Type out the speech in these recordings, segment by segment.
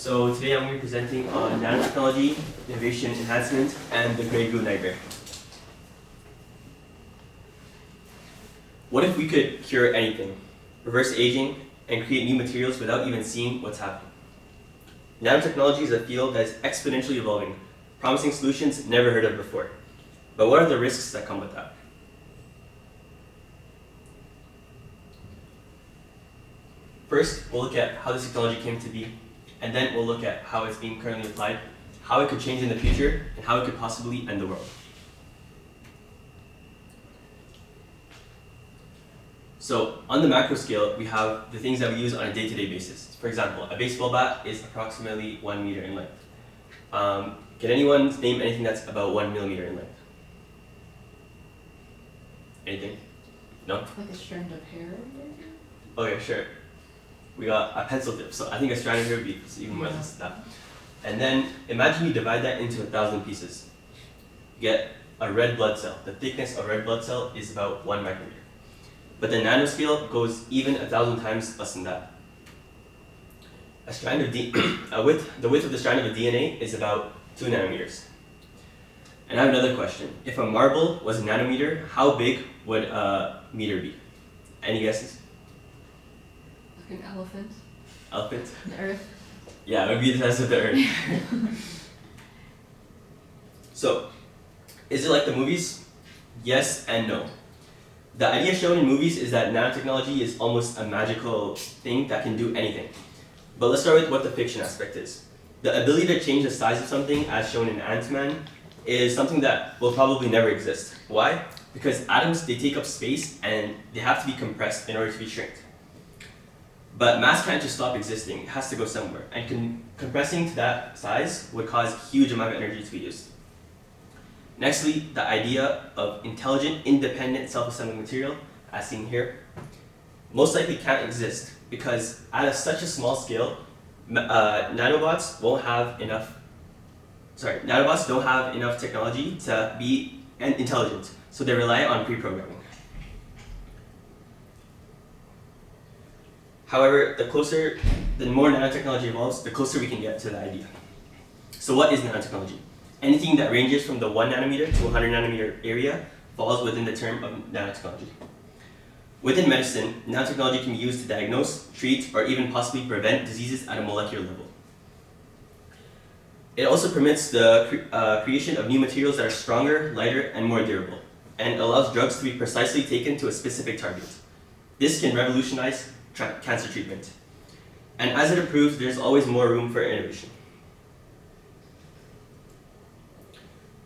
So today I'm going to be presenting on nanotechnology, innovation enhancement, and the grey goo nightmare. What if we could cure anything, reverse aging, and create new materials without even seeing what's happening? Nanotechnology is a field that is exponentially evolving, promising solutions never heard of before. But what are the risks that come with that? First, we'll look at how this technology came to be, and then we'll look at how it's being currently applied, how it could change in the future, and how it could possibly end the world. So, on the macro scale, we have the things that we use on a day-to-day basis. For example, a baseball bat is approximately 1 meter in length. Can anyone name anything that's about 1 millimeter in length? Anything? No? Like a strand of hair? Okay, sure. We got a pencil tip, so I think a strand of hair would be even more than that. And then imagine you divide that into 1,000 pieces. You get a red blood cell. The thickness of a red blood cell is about 1 micrometer. But the nanoscale goes even 1,000 times less than that. A strand of the width of the strand of a DNA is about 2 nanometers. And I have another question. If a marble was a nanometer, how big would a meter be? Any guesses? Like an elephant? Elephant? The Earth? Yeah, it would be the size of the Earth. So, is it like the movies? Yes and no. The idea shown in movies is that nanotechnology is almost a magical thing that can do anything. But let's start with what the fiction aspect is. The ability to change the size of something, as shown in Ant-Man, is something that will probably never exist. Why? Because atoms, they take up space and they have to be compressed in order to be shrinked. But mass can't just stop existing, it has to go somewhere. And compressing to that size would cause a huge amount of energy to be used. Nextly, the idea of intelligent, independent, self-assembling material, as seen here, most likely can't exist because at such a small scale, nanobots don't have enough technology to be intelligent, so they rely on pre-programming. However, the more nanotechnology evolves, the closer we can get to the idea. So what is nanotechnology? Anything that ranges from the 1 nanometer to 100 nanometer area falls within the term of nanotechnology. Within medicine, nanotechnology can be used to diagnose, treat, or even possibly prevent diseases at a molecular level. It also permits the creation of new materials that are stronger, lighter, and more durable, and allows drugs to be precisely taken to a specific target. This can revolutionize cancer treatment. And as it improves, there's always more room for innovation.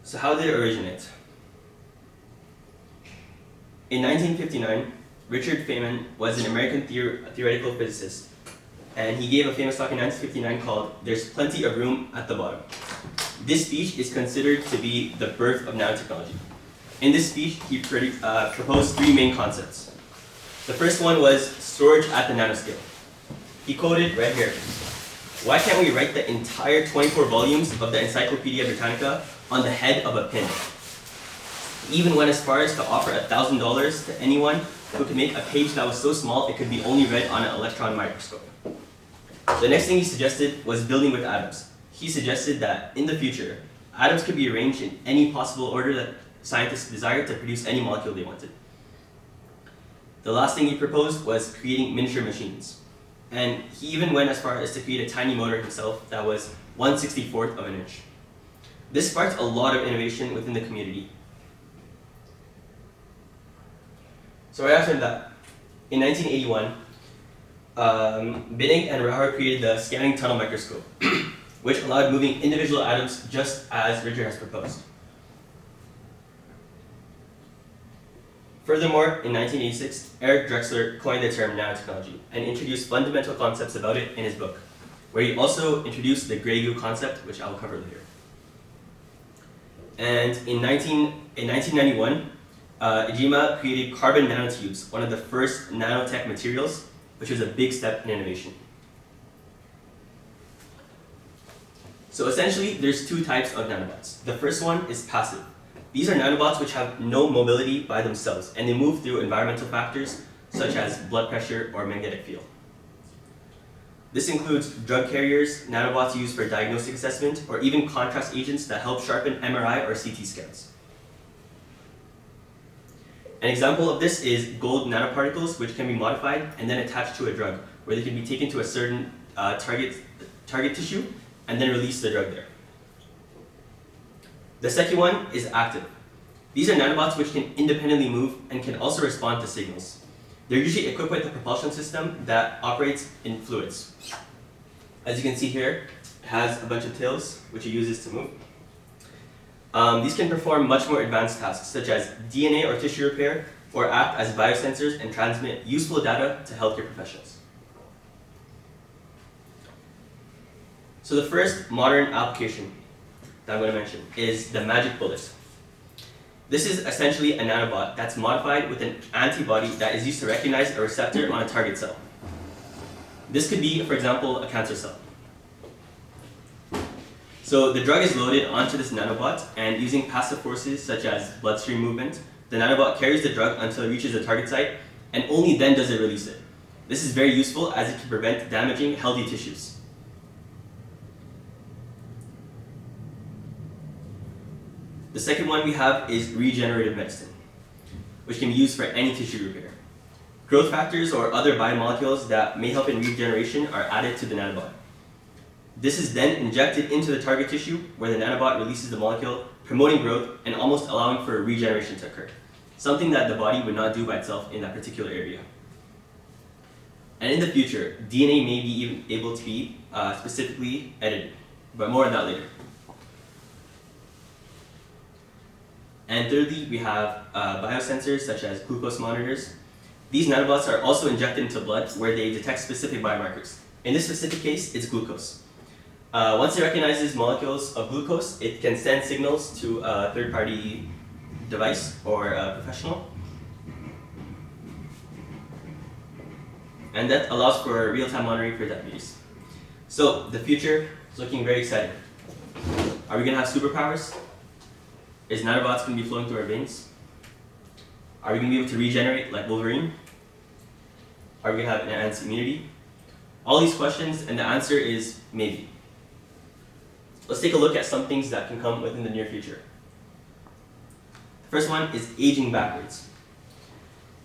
So how did it originate? In 1959, Richard Feynman was an American theoretical physicist, and he gave a famous talk in 1959 called "There's Plenty of Room at the Bottom." This speech is considered to be the birth of nanotechnology. In this speech, he proposed 3 main concepts. The first one was storage at the nanoscale. He quoted right here, "Why can't we write the entire 24 volumes of the Encyclopedia Britannica on the head of a pin?" He even went as far as to offer $1,000 to anyone who could make a page that was so small it could be only read on an electron microscope. The next thing he suggested was building with atoms. He suggested that in the future, atoms could be arranged in any possible order that scientists desired to produce any molecule they wanted. The last thing he proposed was creating miniature machines. And he even went as far as to create a tiny motor himself that was 1/64th of an inch. This sparked a lot of innovation within the community. So right after that, in 1981, Binning and Rauer created the scanning tunnel microscope, which allowed moving individual atoms just as Richard has proposed. Furthermore, in 1986, Eric Drexler coined the term nanotechnology and introduced fundamental concepts about it in his book, where he also introduced the grey goo concept, which I'll cover later. And in 1991, Ijima created carbon nanotubes, one of the first nanotech materials, which was a big step in innovation. So essentially, there's 2 types of nanobots. The first one is passive. These are nanobots which have no mobility by themselves, and they move through environmental factors such as blood pressure or magnetic field. This includes drug carriers, nanobots used for diagnostic assessment, or even contrast agents that help sharpen MRI or CT scans. An example of this is gold nanoparticles, which can be modified and then attached to a drug, where they can be taken to a certain target tissue and then release the drug there. The second one is active. These are nanobots which can independently move and can also respond to signals. They're usually equipped with a propulsion system that operates in fluids. As you can see here, it has a bunch of tails which it uses to move. These can perform much more advanced tasks such as DNA or tissue repair, or act as biosensors and transmit useful data to healthcare professionals. So the first modern application that I'm going to mention is the magic bullet. This is essentially a nanobot that's modified with an antibody that is used to recognize a receptor on a target cell. This could be, for example, a cancer cell. So the drug is loaded onto this nanobot, and using passive forces such as bloodstream movement, the nanobot carries the drug until it reaches the target site, and only then does it release it. This is very useful as it can prevent damaging healthy tissues. The second one we have is regenerative medicine, which can be used for any tissue repair. Growth factors or other biomolecules that may help in regeneration are added to the nanobot. This is then injected into the target tissue, where the nanobot releases the molecule, promoting growth and almost allowing for regeneration to occur, something that the body would not do by itself in that particular area. And in the future, DNA may be even able to be specifically edited, but more on that later. And thirdly, we have biosensors such as glucose monitors. These nanobots are also injected into blood where they detect specific biomarkers. In this specific case, it's glucose. Once it recognizes molecules of glucose, it can send signals to a third-party device or a professional. And that allows for real-time monitoring for diabetes. So the future is looking very exciting. Are we going to have superpowers? Is nanobots going to be flowing through our veins? Are we going to be able to regenerate like Wolverine? Are we going to have enhanced immunity? All these questions, and the answer is maybe. Let's take a look at some things that can come within the near future. The first one is aging backwards.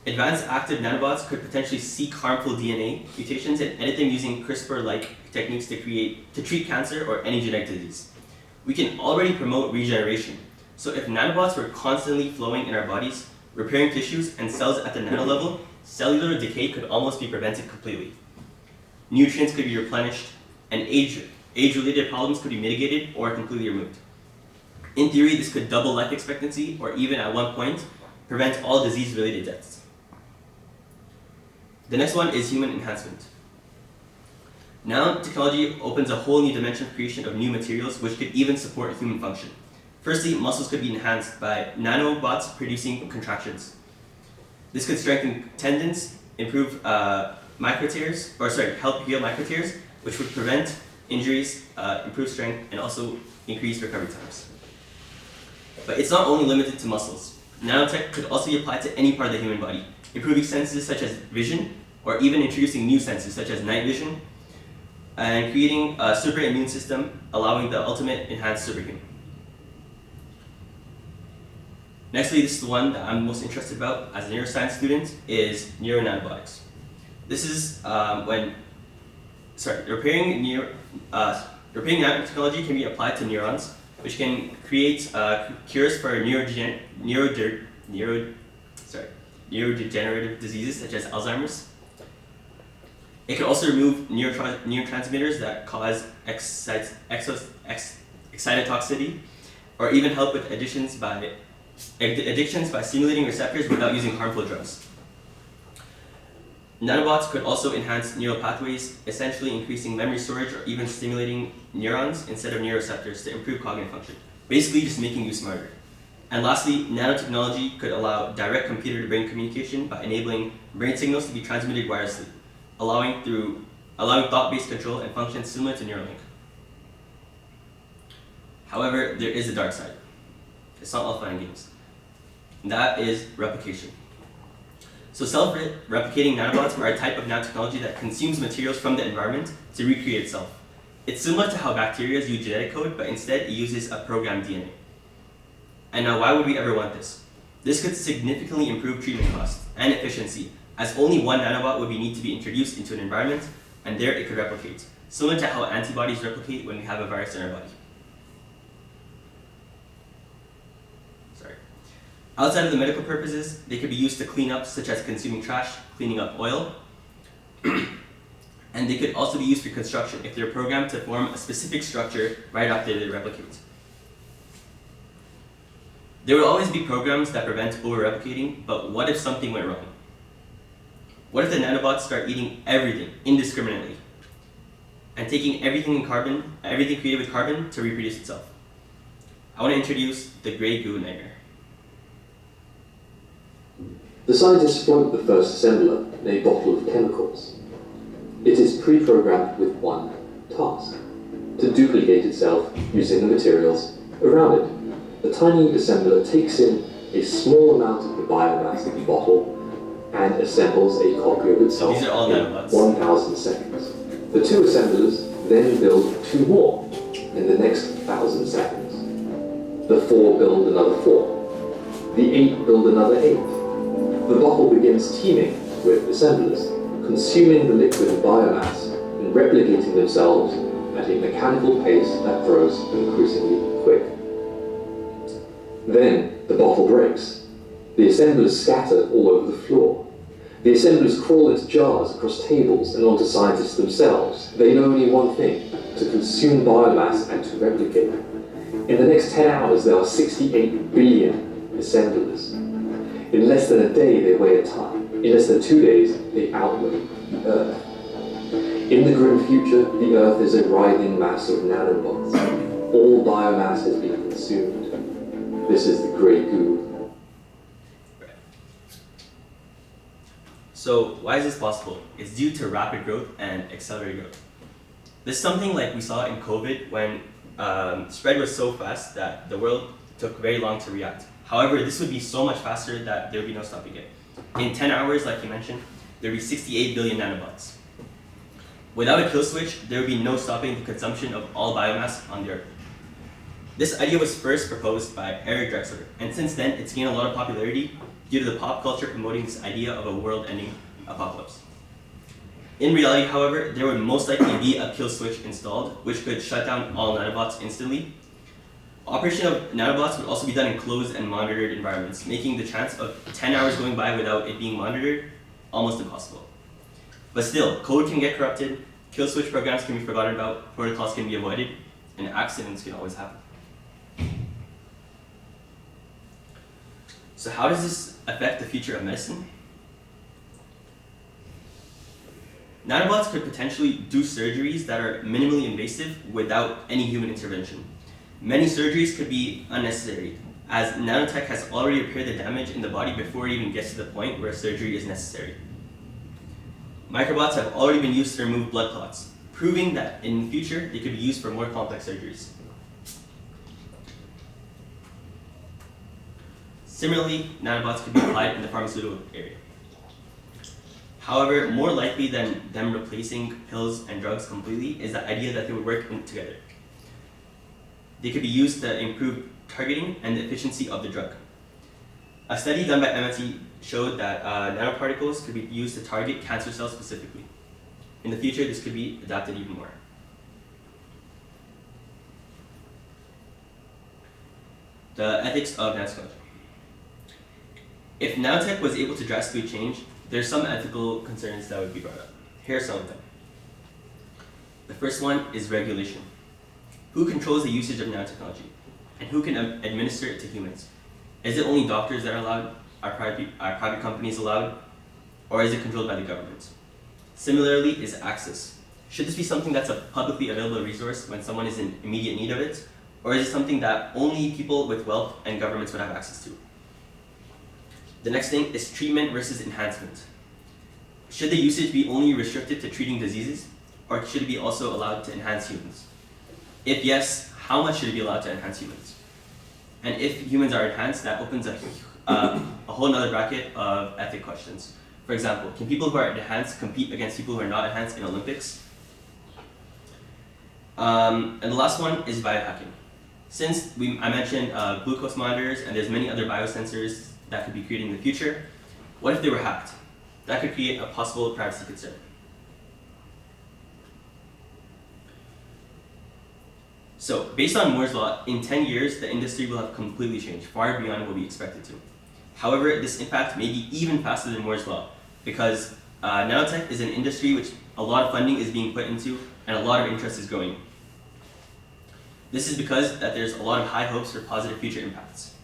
Advanced active nanobots could potentially seek harmful DNA mutations and edit them using CRISPR-like techniques to treat cancer or any genetic disease. We can already promote regeneration. So if nanobots were constantly flowing in our bodies, repairing tissues and cells at the nano level, cellular decay could almost be prevented completely. Nutrients could be replenished, and age-related problems could be mitigated or completely removed. In theory, this could double life expectancy, or even at one point, prevent all disease-related deaths. The next one is human enhancement. Nanotechnology opens a whole new dimension of creation of new materials which could even support human function. Firstly, muscles could be enhanced by nanobots producing contractions. This could strengthen tendons, improve help heal microtears, which would prevent injuries, improve strength, and also increase recovery times. But it's not only limited to muscles. Nanotech could also be applied to any part of the human body, improving senses such as vision, or even introducing new senses such as night vision, and creating a super immune system, allowing the ultimate enhanced superhuman. Nextly, this is the one that I'm most interested about as a neuroscience student, is neuronanobotics. This is repairing nanotechnology can be applied to neurons, which can create cures for neurodegenerative diseases such as Alzheimer's. It can also remove neurotransmitters that cause excitotoxicity, or even help with addictions by stimulating receptors without using harmful drugs. Nanobots could also enhance neural pathways, essentially increasing memory storage or even stimulating neurons instead of neuroreceptors to improve cognitive function, basically just making you smarter. And lastly, nanotechnology could allow direct computer-to-brain communication by enabling brain signals to be transmitted wirelessly, allowing thought-based control and functions similar to Neuralink. However, there is a dark side. It's not all fun and games. And that is replication. So self-replicating nanobots are a type of nanotechnology that consumes materials from the environment to recreate itself. It's similar to how bacteria use genetic code, but instead it uses a programmed DNA. And now, why would we ever want this? This could significantly improve treatment costs and efficiency, as only one nanobot would need to be introduced into an environment, and there it could replicate, similar to how antibodies replicate when we have a virus in our body. Outside of the medical purposes, they could be used to clean up, such as consuming trash, cleaning up oil, and they could also be used for construction if they're programmed to form a specific structure right after they replicate. There will always be programs that prevent over-replicating, but what if something went wrong? What if the nanobots start eating everything indiscriminately and taking everything created with carbon to reproduce itself? I want to introduce the grey goo nightmare. The scientists float the first assembler in a bottle of chemicals. It is pre-programmed with one task: to duplicate itself using the materials around it. The tiny assembler takes in a small amount of the biomass of the bottle and assembles a copy of itself These are all in nanobots. 1,000 seconds. The two assemblers then build two more in the next 1,000 seconds. The 4 build another 4. The 8 build another 8. The bottle begins teeming with assemblers, consuming the liquid biomass and replicating themselves at a mechanical pace that grows increasingly quick. Then the bottle breaks. The assemblers scatter all over the floor. The assemblers crawl into jars across tables and onto scientists themselves. They know only one thing: to consume biomass and to replicate. In the next 10 hours, there are 68 billion assemblers. In less than a day, they weigh a ton. In less than 2 days, they outweigh the Earth. In the grim future, the Earth is a writhing mass of nanobots. All biomass has been consumed. This is the grey goo. So why is this possible? It's due to rapid growth and accelerated growth. This is something like we saw in COVID when spread was so fast that the world took very long to react. However, this would be so much faster that there would be no stopping it. In 10 hours, like you mentioned, there would be 68 billion nanobots. Without a kill switch, there would be no stopping the consumption of all biomass on the Earth. This idea was first proposed by Eric Drexler, and since then it's gained a lot of popularity due to the pop culture promoting this idea of a world-ending apocalypse. In reality, however, there would most likely be a kill switch installed, which could shut down all nanobots instantly. Operation of nanobots would also be done in closed and monitored environments, making the chance of 10 hours going by without it being monitored almost impossible. But still, code can get corrupted, kill switch programs can be forgotten about, protocols can be avoided, and accidents can always happen. So how does this affect the future of medicine? Nanobots could potentially do surgeries that are minimally invasive without any human intervention. Many surgeries could be unnecessary, as nanotech has already repaired the damage in the body before it even gets to the point where surgery is necessary. Microbots have already been used to remove blood clots, proving that in the future they could be used for more complex surgeries. Similarly, nanobots could be applied in the pharmaceutical area. However, more likely than them replacing pills and drugs completely is the idea that they would work together. They could be used to improve targeting and the efficiency of the drug. A study done by MIT showed that nanoparticles could be used to target cancer cells specifically. In the future, this could be adapted even more. The ethics of nanotechnology. If nanotech was able to drastically change, there's some ethical concerns that would be brought up. Here are some of them. The first one is regulation. Who controls the usage of nanotechnology? And who can administer it to humans? Is it only doctors that are allowed? Are private companies allowed? Or is it controlled by the government? Similarly is access. Should this be something that's a publicly available resource when someone is in immediate need of it? Or is it something that only people with wealth and governments would have access to? The next thing is treatment versus enhancement. Should the usage be only restricted to treating diseases? Or should it be also allowed to enhance humans? If yes, how much should it be allowed to enhance humans? And if humans are enhanced, that opens a whole nother bracket of ethic questions. For example, can people who are enhanced compete against people who are not enhanced in Olympics? And the last one is biohacking. Since I mentioned glucose monitors and there's many other biosensors that could be created in the future, what if they were hacked? That could create a possible privacy concern. So, based on Moore's law, in 10 years, the industry will have completely changed, far beyond what we expected to. However, this impact may be even faster than Moore's law, because nanotech is an industry which a lot of funding is being put into and a lot of interest is growing. This is because that there's a lot of high hopes for positive future impacts.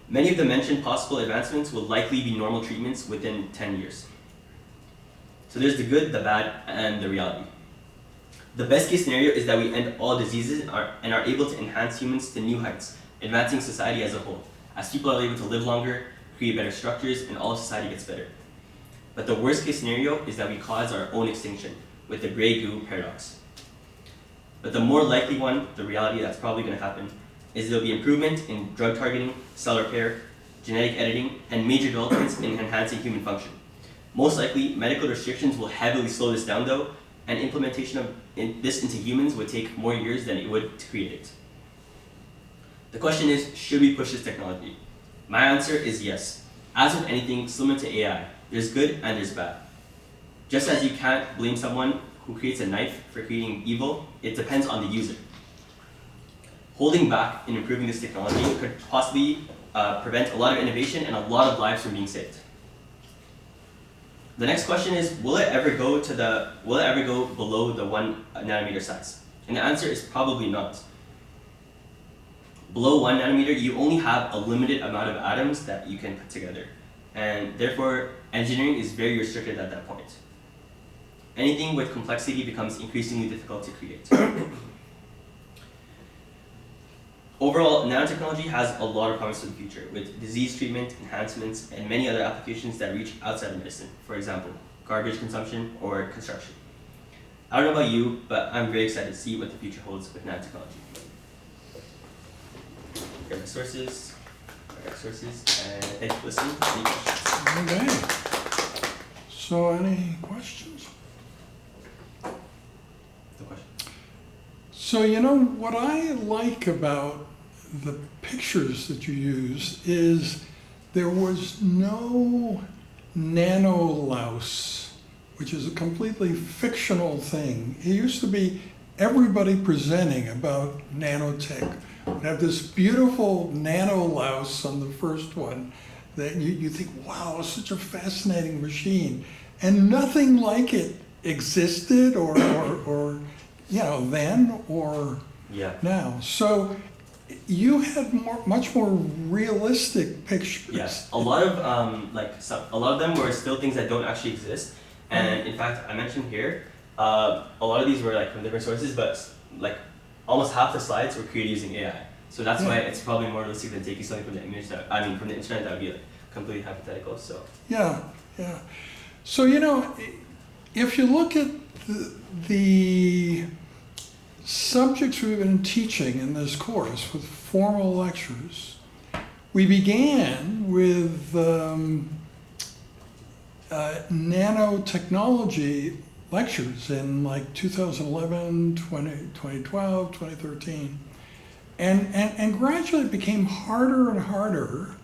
Many of the mentioned possible advancements will likely be normal treatments within 10 years. So there's the good, the bad, and the reality. The best case scenario is that we end all diseases and are able to enhance humans to new heights, advancing society as a whole, as people are able to live longer, create better structures, and all of society gets better. But the worst case scenario is that we cause our own extinction with the gray goo paradox. But the more likely one, the reality that's probably going to happen, is there'll be improvement in drug targeting, cell repair, genetic editing, and major developments in enhancing human function. Most likely, medical restrictions will heavily slow this down though, and implementation of this into humans would take more years than it would to create it. The question is, should we push this technology? My answer is yes. As with anything similar to AI, there's good and there's bad. Just as you can't blame someone who creates a knife for creating evil, it depends on the user. Holding back in improving this technology could possibly prevent a lot of innovation and a lot of lives from being saved. The next question is, will it ever go below the 1 nanometer size? And the answer is probably not. Below 1 nanometer, you only have a limited amount of atoms that you can put together. And therefore, engineering is very restricted at that point. Anything with complexity becomes increasingly difficult to create. Overall, nanotechnology has a lot of promise for the future, with disease treatment, enhancements, and many other applications that reach outside of medicine. For example, garbage consumption or construction. I don't know about you, but I'm very excited to see what the future holds with nanotechnology. Here are my sources, and thank you for listening. Any questions? Okay. So any questions? No question. So you know what I like about the pictures that you use is there was no nanolouse, which is a completely fictional thing. It used to be everybody presenting about nanotech would have this beautiful nanolouse on the first one that you think, wow, such a fascinating machine. And nothing like it existed or then or now. So you had much more realistic pictures. Yes, a lot of them were still things that don't actually exist. And in fact, I mentioned here, a lot of these were from different sources, but almost half the slides were created using AI. So that's why it's probably more realistic than taking something from the from the internet that would be completely hypothetical. So yeah. So if you look at the subjects we've been teaching in this course with formal lectures, we began with nanotechnology lectures in 2011, 2012, 2013. And gradually it became harder and harder.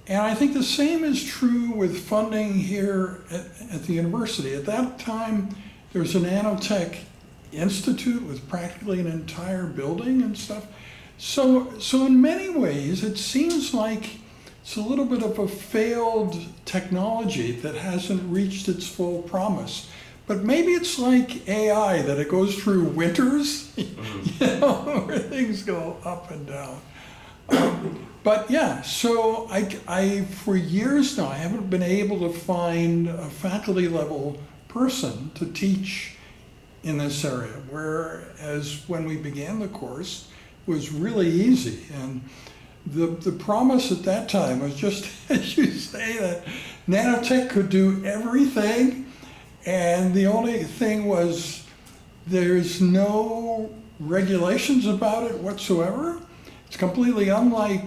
And I think the same is true with funding here at the university. At that time, there was a nanotech institute with practically an entire building and stuff. So in many ways, it seems like it's a little bit of a failed technology that hasn't reached its full promise. But maybe it's like AI, that it goes through winters, where things go up and down. But yeah, so I for years now, I haven't been able to find a faculty level person to teach in this area, whereas when we began the course, it was really easy. And the promise at that time was just, as you say, that nanotech could do everything, and the only thing was there's no regulations about it whatsoever. It's completely unlike,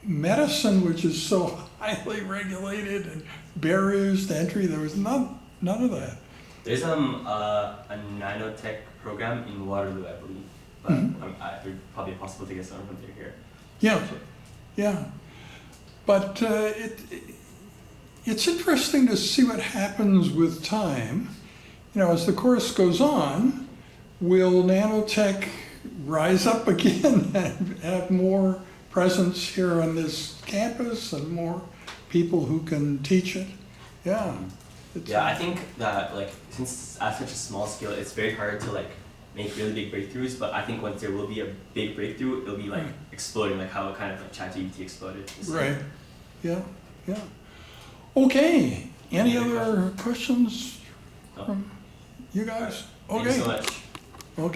medicine, which is so highly regulated and barriers to entry, there was none of that. There's a nanotech program in Waterloo, I believe, but it's probably impossible to get someone from here. Yeah, yeah. But it's interesting to see what happens with time. You know, as the course goes on, will nanotech rise up again and have more presence here on this campus and more people who can teach it? Yeah. Yeah, I think that like since at such a small scale, it's very hard to like make really big breakthroughs. But I think once there will be a big breakthrough, it'll be like exploding, like how kind of like ChatGPT exploded. Right. Yeah. Yeah. Okay. Any other questions No. from you guys? Thank Okay. you so much.